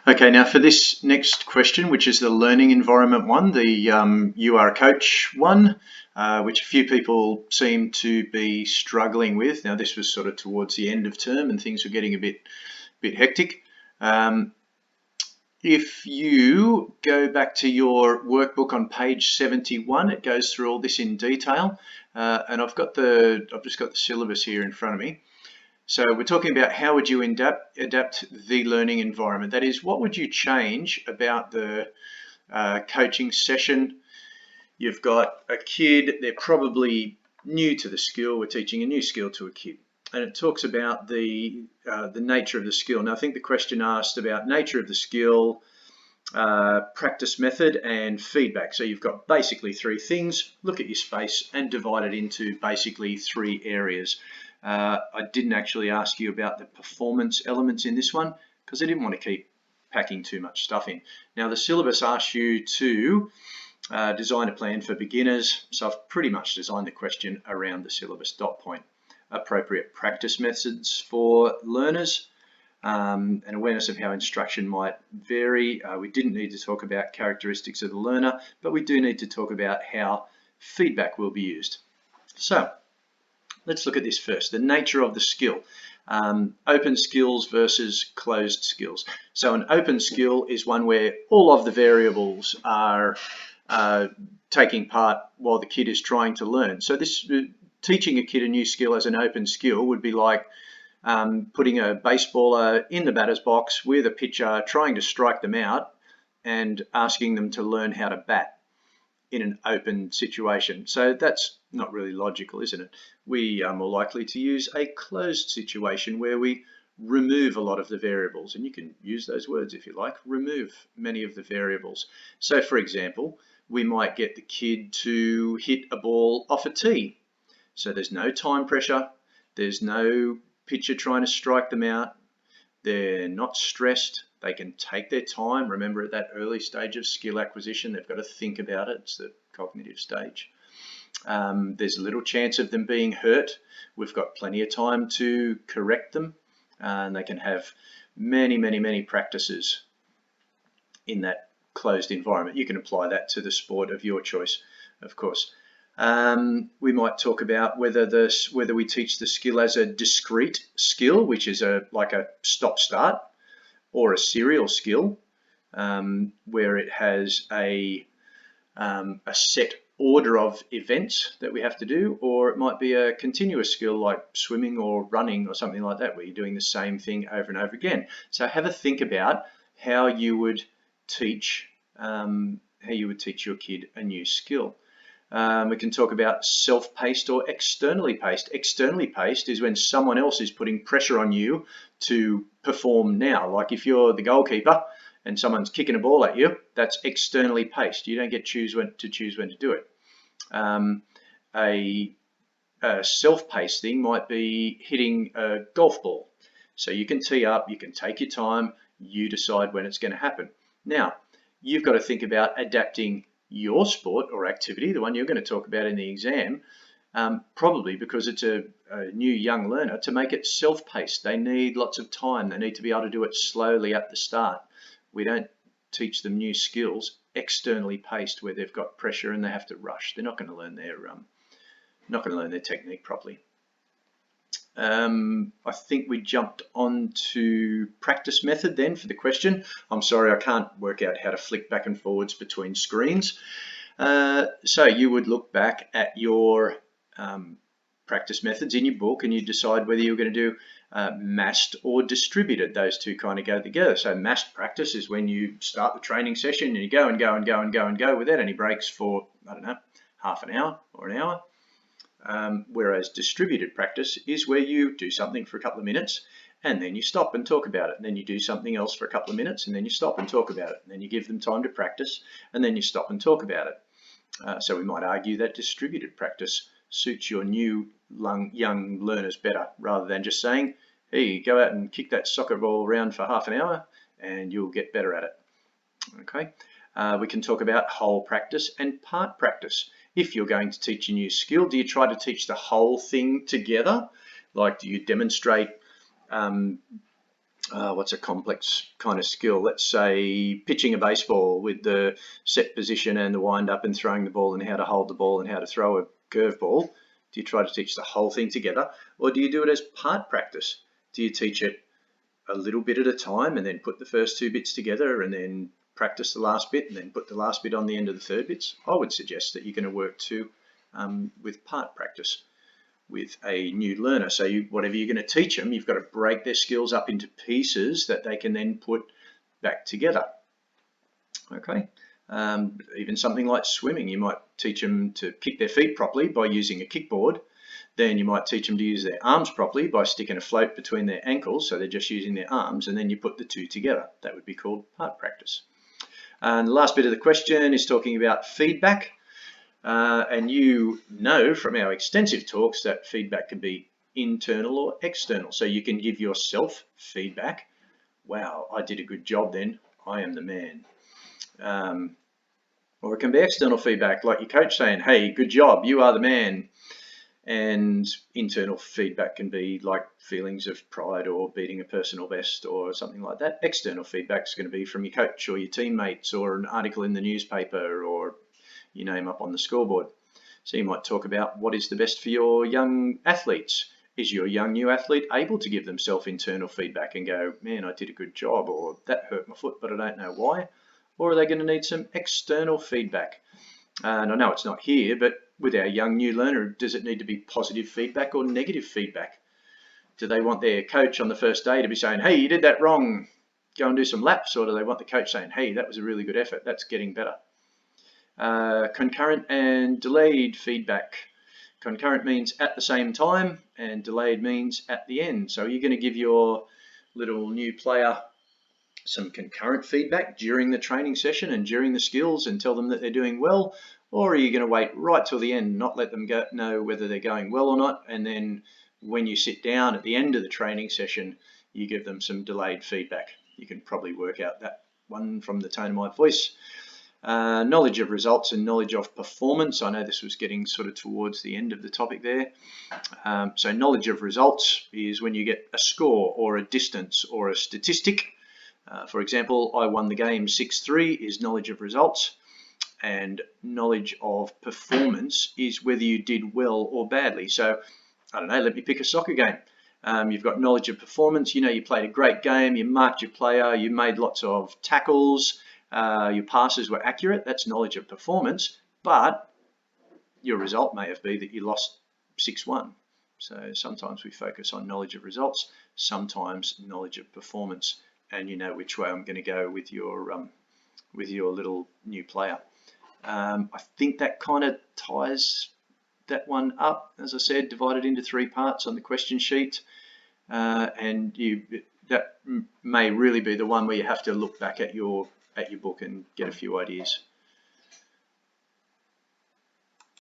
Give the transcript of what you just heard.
Okay, now for this next question, which is the learning environment one, the You Are a Coach one, which a few people seem to be struggling with. Now, this was sort of towards the end of term and things were getting a bit hectic. If you go back to your workbook on page 71, it goes through all this in detail, and I've just got the syllabus here in front of me. So we're talking about how would you adapt the learning environment. That is, what would you change about the coaching session? You've got a kid, they're probably new to the skill. We're teaching a new skill to a kid. And it talks about the nature of the skill. Now, I think the question asked about nature of the skill, practice method, and feedback. So you've got basically three things. Look at your space and divide it into basically three areas. I didn't actually ask you about the performance elements in this one because I didn't want to keep packing too much stuff in. Now, the syllabus asks you to design a plan for beginners, so I've pretty much designed the question around the syllabus dot point. Appropriate practice methods for learners, and awareness of how instruction might vary. We didn't need to talk about characteristics of the learner, but we do need to talk about how feedback will be used. So let's look at this first, the nature of the skill. Open skills versus closed skills. So an open skill is one where all of the variables are taking part while the kid is trying to learn. So this teaching a kid a new skill as an open skill would be like putting a baseballer in the batter's box with a pitcher, trying to strike them out and asking them to learn how to bat in an open situation. So that's not really logical, isn't it? We are more likely to use a closed situation where we remove a lot of the variables, and you can use those words if you like, remove many of the variables. So for example, we might get the kid to hit a ball off a tee. So there's no time pressure, there's no pitcher trying to strike them out, they're not stressed, they can take their time. Remember, at that early stage of skill acquisition, they've got to think about it. It's the cognitive stage. There's little chance of them being hurt. We've got plenty of time to correct them, and they can have many practices in that closed environment. You can apply that to the sport of your choice, of course. We might talk about whether we teach the skill as a discrete skill, which is like a stop-start, or a serial skill, where it has a set order of events that we have to do, or it might be a continuous skill like swimming or running or something like that, where you're doing the same thing over and over again. So have a think about how you would teach your kid a new skill. We can talk about self-paced or externally paced. Externally paced is when someone else is putting pressure on you to perform now. Like if you're the goalkeeper and someone's kicking a ball at you, that's externally paced. You don't get to choose when to do it. A self-paced thing might be hitting a golf ball. So you can tee up, you can take your time, you decide when it's going to happen. Now, you've got to think about adapting your sport or activity, the one you're going to talk about in the exam, probably because it's a new young learner, to make it self-paced. They need lots of time. They need to be able to do it slowly at the start. We don't teach them new skills externally paced where they've got pressure and they have to rush. They're not going to learn their technique properly. I think we jumped on to practice method then for the question. I'm sorry, I can't work out how to flick back and forwards between screens. So you would look back at your practice methods in your book and you decide whether you're going to do massed or distributed. Those two kind of go together. So massed practice is when you start the training session and you go and go and go and go and go without any breaks for, I don't know, half an hour or an hour. Whereas distributed practice is where you do something for a couple of minutes and then you stop and talk about it. And then you do something else for a couple of minutes and then you stop and talk about it. And then you give them time to practice and then you stop and talk about it. So we might argue that distributed practice suits your new young learners better, rather than just saying, hey, go out and kick that soccer ball around for half an hour and you'll get better at it. Okay. We can talk about whole practice and part practice. If you're going to teach a new skill, do you try to teach the whole thing together? Like, do you demonstrate what's a complex kind of skill? Let's say pitching a baseball with the set position and the wind up and throwing the ball and how to hold the ball and how to throw a curveball. Do you try to teach the whole thing together, or do you do it as part practice? Do you teach it a little bit at a time and then put the first two bits together and then practice the last bit and then put the last bit on the end of the third bits? I would suggest that you're going to work with part practice with a new learner. So whatever you're going to teach them, you've got to break their skills up into pieces that they can then put back together. Okay. Even something like swimming, you might teach them to kick their feet properly by using a kickboard. Then you might teach them to use their arms properly by sticking a float between their ankles, so they're just using their arms, and then you put the two together. That would be called part practice. And the last bit of the question is talking about feedback. And you know from our extensive talks that feedback can be internal or external. So you can give yourself feedback. Wow, I did a good job then. I am the man. Or it can be external feedback, like your coach saying, hey, good job, you are the man. And internal feedback can be like feelings of pride or beating a personal best or something like that. External feedback is going to be from your coach or your teammates or an article in the newspaper or you name up on the scoreboard. So you might talk about what is the best for your young athletes. Is your young new athlete able to give themselves internal feedback and go, man, I did a good job, or that hurt my foot, but I don't know why? Or are they going to need some external feedback? And I know it's not here, but with our young new learner, does it need to be positive feedback or negative feedback? Do they want their coach on the first day to be saying, hey, you did that wrong, go and do some laps? Or do they want the coach saying, hey, that was a really good effort, that's getting better? Concurrent and delayed feedback. Concurrent means at the same time and delayed means at the end. So you're going to give your little new player some concurrent feedback during the training session and during the skills and tell them that they're doing well, or are you going to wait right till the end, not let them know whether they're going well or not, and then when you sit down at the end of the training session, you give them some delayed feedback? You can probably work out that one from the tone of my voice. Knowledge of results and knowledge of performance. I know this was getting sort of towards the end of the topic there. So knowledge of results is when you get a score or a distance or a statistic. For example, I won the game 6-3 is knowledge of results, and knowledge of performance is whether you did well or badly. So, I don't know, let me pick a soccer game. You've got knowledge of performance, you know you played a great game, you marked your player, you made lots of tackles, your passes were accurate, that's knowledge of performance, but your result may have been that you lost 6-1. So sometimes we focus on knowledge of results, sometimes knowledge of performance, and you know which way I'm going to go with your little new player. I think that kind of ties that one up. As I said, divided into 3 parts on the question sheet, and that may really be the one where you have to look back at your book and get a few ideas.